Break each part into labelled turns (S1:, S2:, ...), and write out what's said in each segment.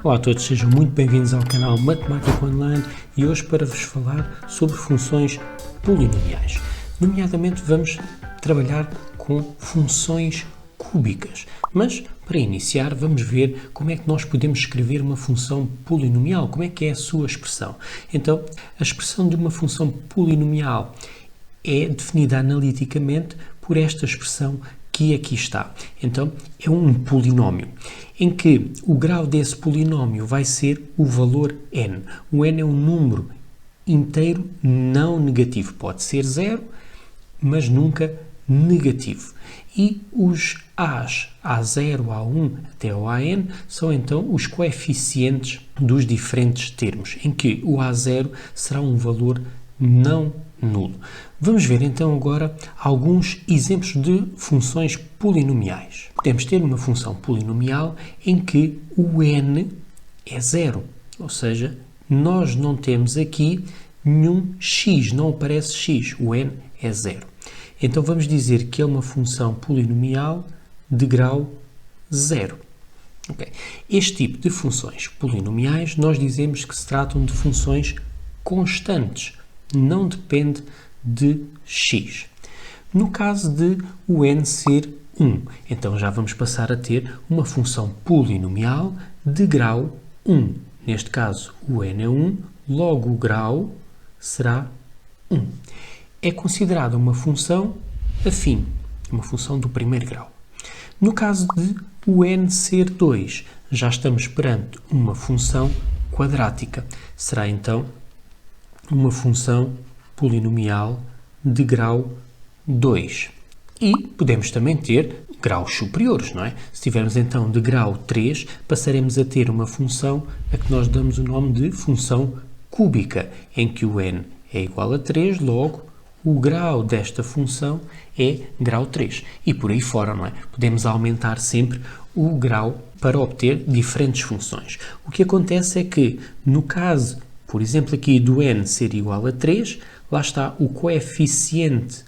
S1: Olá a todos, sejam muito bem-vindos ao canal Matemática Online e hoje para vos falar sobre funções polinomiais. Nomeadamente vamos trabalhar com funções cúbicas, mas para iniciar vamos ver como é que nós podemos escrever uma função polinomial, como é que é a sua expressão. Então, a expressão de uma função polinomial é definida analiticamente por esta expressão que aqui está. Então, é um polinómio, em que o grau desse polinómio vai ser o valor n. O n é um número inteiro não negativo. Pode ser 0, mas nunca negativo. E os a's, A0, A1 até ao AN, são então os coeficientes dos diferentes termos, em que o A0 será um valor não nulo. Vamos ver então agora alguns exemplos de funções polinomiais. Podemos ter uma função polinomial em que o n é 0, ou seja, nós não temos aqui nenhum x, não aparece x, o n é 0. Então vamos dizer que é uma função polinomial de grau 0. Okay. Este tipo de funções polinomiais nós dizemos que se tratam de funções constantes, não depende de x. No caso de o n ser 1, então já vamos passar a ter uma função polinomial de grau 1. Neste caso, o n é 1, logo o grau será 1. É considerada uma função afim, uma função do primeiro grau. No caso de o n ser 2, já estamos perante uma função quadrática. Será então uma função polinomial de grau 2. E podemos também ter graus superiores, não é? Se tivermos então de grau 3, passaremos a ter uma função a que nós damos o nome de função cúbica, em que o n é igual a 3, logo o grau desta função é grau 3. E por aí fora, não é? Podemos aumentar sempre o grau para obter diferentes funções. O que acontece é que, no caso, por exemplo, aqui do n ser igual a 3, lá está, o coeficiente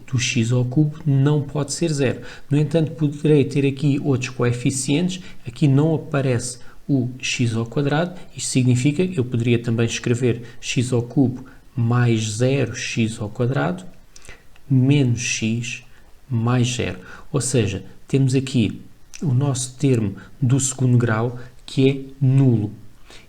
S1: do x ao cubo não pode ser 0. No entanto, poderei ter aqui outros coeficientes, aqui não aparece o x ao quadrado, isto significa que eu poderia também escrever x ao cubo mais 0x ao quadrado menos x mais 0. Ou seja, temos aqui o nosso termo do segundo grau que é nulo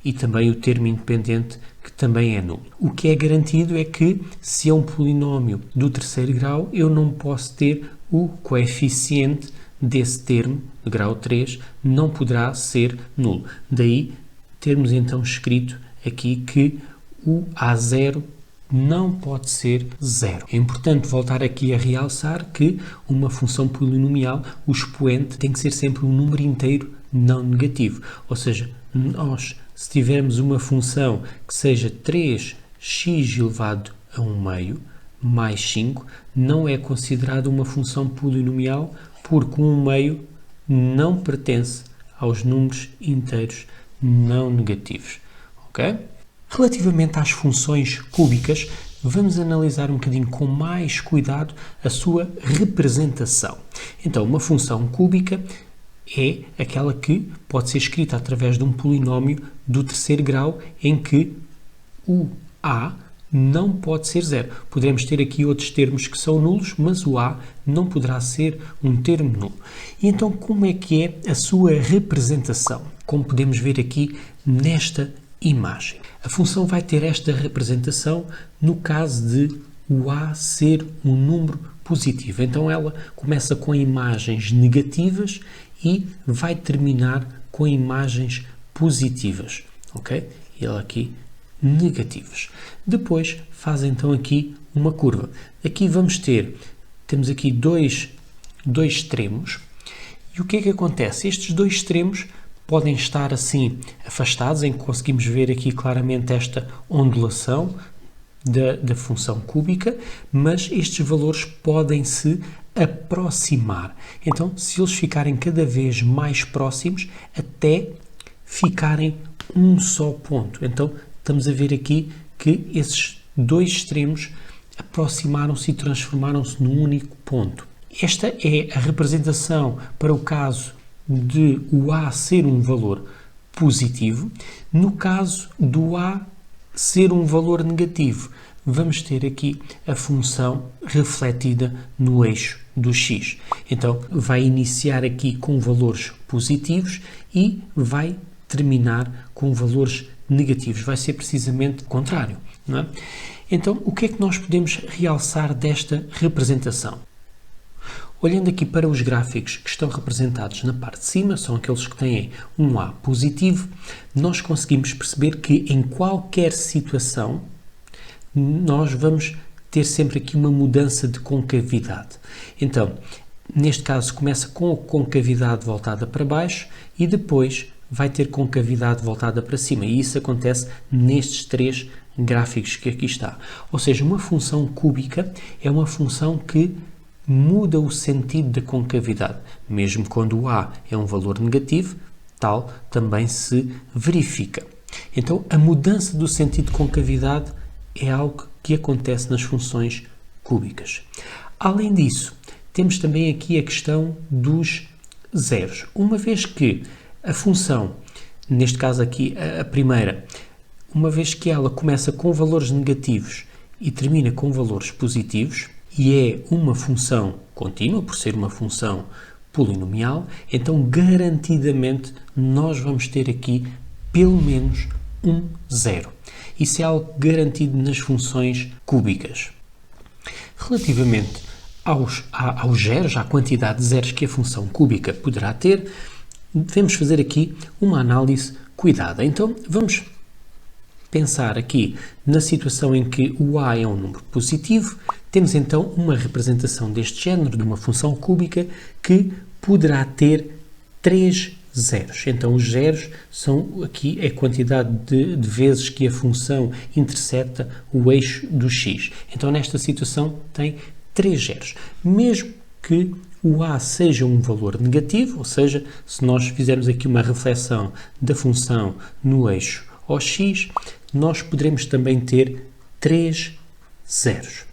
S1: e também o termo independente que também é nulo. O que é garantido é que, se é um polinómio do terceiro grau, eu não posso ter o coeficiente desse termo, de grau 3, não poderá ser nulo. Daí termos então escrito aqui que o A0 não pode ser 0. É importante voltar aqui a realçar que uma função polinomial, o expoente tem que ser sempre um número inteiro não negativo. Ou seja, nós, se tivermos uma função que seja 3x elevado a 1 meio mais 5, não é considerada uma função polinomial porque 1 meio não pertence aos números inteiros não negativos. Ok? Relativamente às funções cúbicas, vamos analisar um bocadinho com mais cuidado a sua representação. Então, uma função cúbica é aquela que pode ser escrita através de um polinómio do terceiro grau em que o a não pode ser 0. Poderemos ter aqui outros termos que são nulos, mas o a não poderá ser um termo nulo. E então, como é que é a sua representação? Como podemos ver aqui nesta imagem. A função vai ter esta representação no caso de o a ser um número positivo. Então ela começa com imagens negativas e vai terminar com imagens positivas. Ok? E ela aqui negativas. Depois faz então aqui uma curva. Aqui temos aqui dois extremos. E o que é que acontece? Estes dois extremos podem estar assim afastados, em que conseguimos ver aqui claramente esta ondulação da função cúbica, mas estes valores podem se aproximar. Então, se eles ficarem cada vez mais próximos, até ficarem um só ponto. Então, estamos a ver aqui que esses dois extremos aproximaram-se e transformaram-se num único ponto. Esta é a representação para o caso de o a ser um valor positivo. No caso do A ser um valor negativo, vamos ter aqui a função refletida no eixo do x. Então, vai iniciar aqui com valores positivos e vai terminar com valores negativos. Vai ser precisamente o contrário, não é? Então, o que é que nós podemos realçar desta representação? Olhando aqui para os gráficos que estão representados na parte de cima, são aqueles que têm um A positivo, nós conseguimos perceber que em qualquer situação nós vamos ter sempre aqui uma mudança de concavidade. Então, neste caso começa com a concavidade voltada para baixo e depois vai ter concavidade voltada para cima, e isso acontece nestes três gráficos que aqui está. Ou seja, uma função cúbica é uma função que muda o sentido da concavidade. Mesmo quando o A é um valor negativo, tal também se verifica. Então, a mudança do sentido de concavidade é algo que acontece nas funções cúbicas. Além disso, temos também aqui a questão dos zeros. Uma vez que a função, neste caso aqui a primeira, uma vez que ela começa com valores negativos e termina com valores positivos, e é uma função contínua, por ser uma função polinomial, então garantidamente nós vamos ter aqui pelo menos um zero. Isso é algo garantido nas funções cúbicas. Relativamente aos zeros, à quantidade de zeros que a função cúbica poderá ter, devemos fazer aqui uma análise cuidada. Então, vamos pensar aqui na situação em que o A é um número positivo, temos então uma representação deste género, de uma função cúbica, que poderá ter 3 zeros. Então, os zeros são aqui a quantidade de vezes que a função intercepta o eixo do x. Então, nesta situação, tem 3 zeros. Mesmo que o A seja um valor negativo, ou seja, se nós fizermos aqui uma reflexão da função no eixo OX, nós poderemos também ter 3 zeros.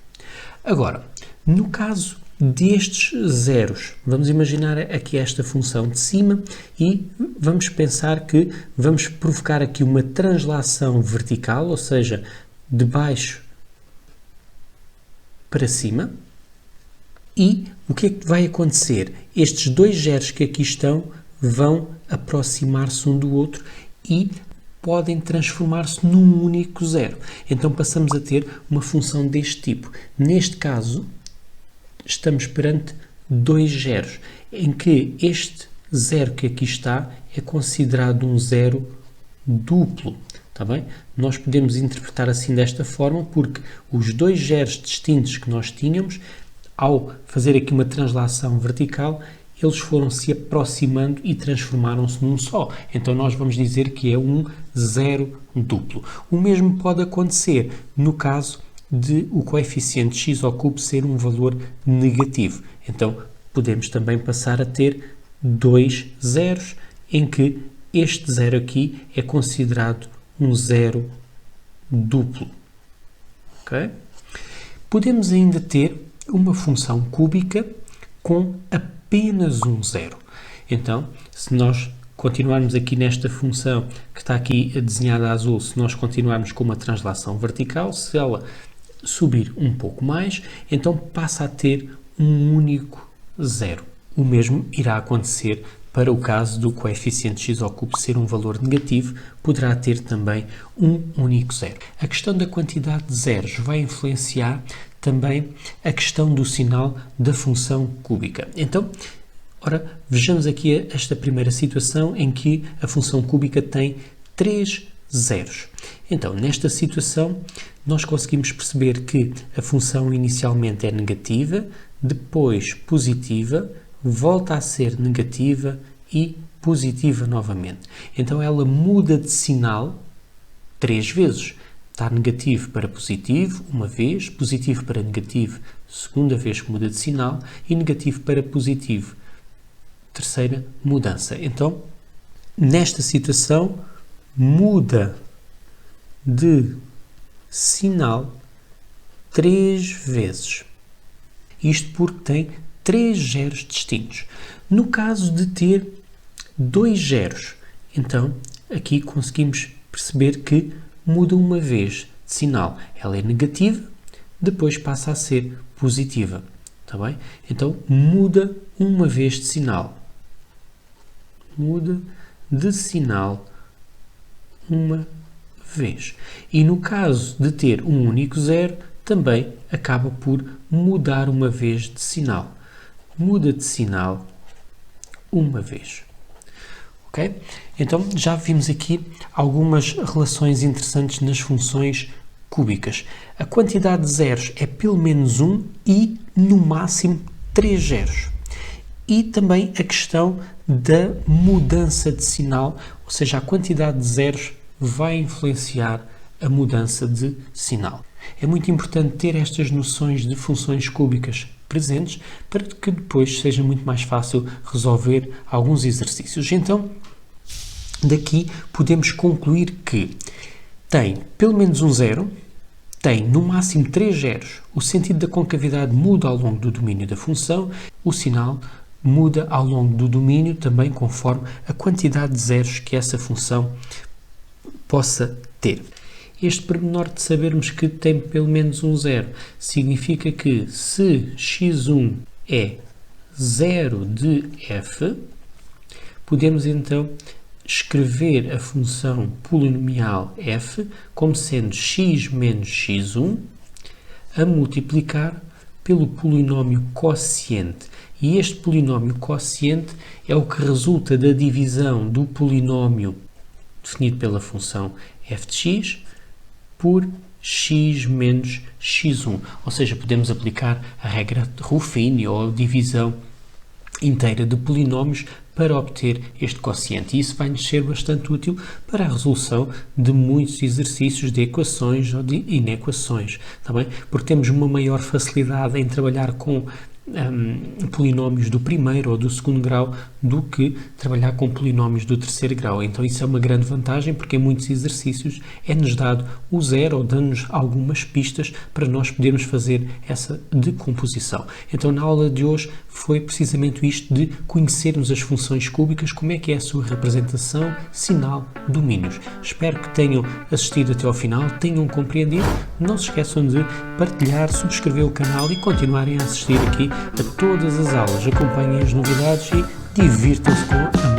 S1: Agora, no caso destes zeros, vamos imaginar aqui esta função de cima e vamos pensar que vamos provocar aqui uma translação vertical, ou seja, de baixo para cima. E o que é que vai acontecer? Estes dois zeros que aqui estão vão aproximar-se um do outro e podem transformar-se num único zero. Então passamos a ter uma função deste tipo. Neste caso, estamos perante dois zeros, em que este zero que aqui está é considerado um zero duplo. Está bem? Nós podemos interpretar assim desta forma, porque os dois zeros distintos que nós tínhamos, ao fazer aqui uma translação vertical, eles foram se aproximando e transformaram-se num só. Então nós vamos dizer que é um zero duplo. O mesmo pode acontecer no caso de o coeficiente x ao cubo ser um valor negativo. Então podemos também passar a ter dois zeros, em que este zero aqui é considerado um zero duplo. Okay? Podemos ainda ter uma função cúbica com apenas um zero. Então, se nós continuarmos aqui nesta função que está aqui desenhada a azul, se nós continuarmos com uma translação vertical, se ela subir um pouco mais, então passa a ter um único zero. O mesmo irá acontecer para o caso do coeficiente x ao cubo ser um valor negativo, poderá ter também um único zero. A questão da quantidade de zeros vai influenciar também a questão do sinal da função cúbica. Então, ora, vejamos aqui esta primeira situação em que a função cúbica tem 3 zeros. Então, nesta situação, nós conseguimos perceber que a função inicialmente é negativa, depois positiva, volta a ser negativa e positiva novamente. Então, ela muda de sinal 3 vezes. Está negativo para positivo, uma vez, positivo para negativo, segunda vez que muda de sinal, e negativo para positivo, terceira mudança. Então, nesta situação, muda de sinal 3 vezes. Isto porque tem 3 zeros distintos. No caso de ter 2 zeros, então aqui conseguimos perceber que muda uma vez de sinal. Ela é negativa, depois passa a ser positiva. Está bem? Então, muda uma vez de sinal. Muda de sinal uma vez. E no caso de ter um único zero, também acaba por mudar uma vez de sinal. Muda de sinal uma vez. Ok? Então, já vimos aqui algumas relações interessantes nas funções cúbicas. A quantidade de zeros é pelo menos 1 e, no máximo, 3 zeros. E também a questão da mudança de sinal, ou seja, a quantidade de zeros vai influenciar a mudança de sinal. É muito importante ter estas noções de funções cúbicas presentes para que depois seja muito mais fácil resolver alguns exercícios. Então, daqui podemos concluir que tem pelo menos um zero, tem no máximo 3 zeros, o sentido da concavidade muda ao longo do domínio da função, o sinal muda ao longo do domínio também conforme a quantidade de zeros que essa função possa ter. Este pormenor de sabermos que tem pelo menos um zero significa que se x1 é 0 de f, podemos então escrever a função polinomial f como sendo x menos x1 a multiplicar pelo polinómio quociente. E este polinómio quociente é o que resulta da divisão do polinómio definido pela função f de x por x menos x1. Ou seja, podemos aplicar a regra de Ruffini ou a divisão inteira de polinómios para obter este quociente. E isso vai nos ser bastante útil para a resolução de muitos exercícios de equações ou de inequações, tá bem? Porque temos uma maior facilidade em trabalhar com polinómios do primeiro ou do segundo grau do que trabalhar com polinómios do terceiro grau. Então isso é uma grande vantagem porque em muitos exercícios é-nos dado o zero ou dando-nos algumas pistas para nós podermos fazer essa decomposição. Então na aula de hoje foi precisamente isto de conhecermos as funções cúbicas, como é que é a sua representação, sinal, domínios. Espero que tenham assistido até ao final, tenham compreendido. Não se esqueçam de partilhar, subscrever o canal e continuarem a assistir aqui a todas as aulas. Acompanhem as novidades e divirtam-se com a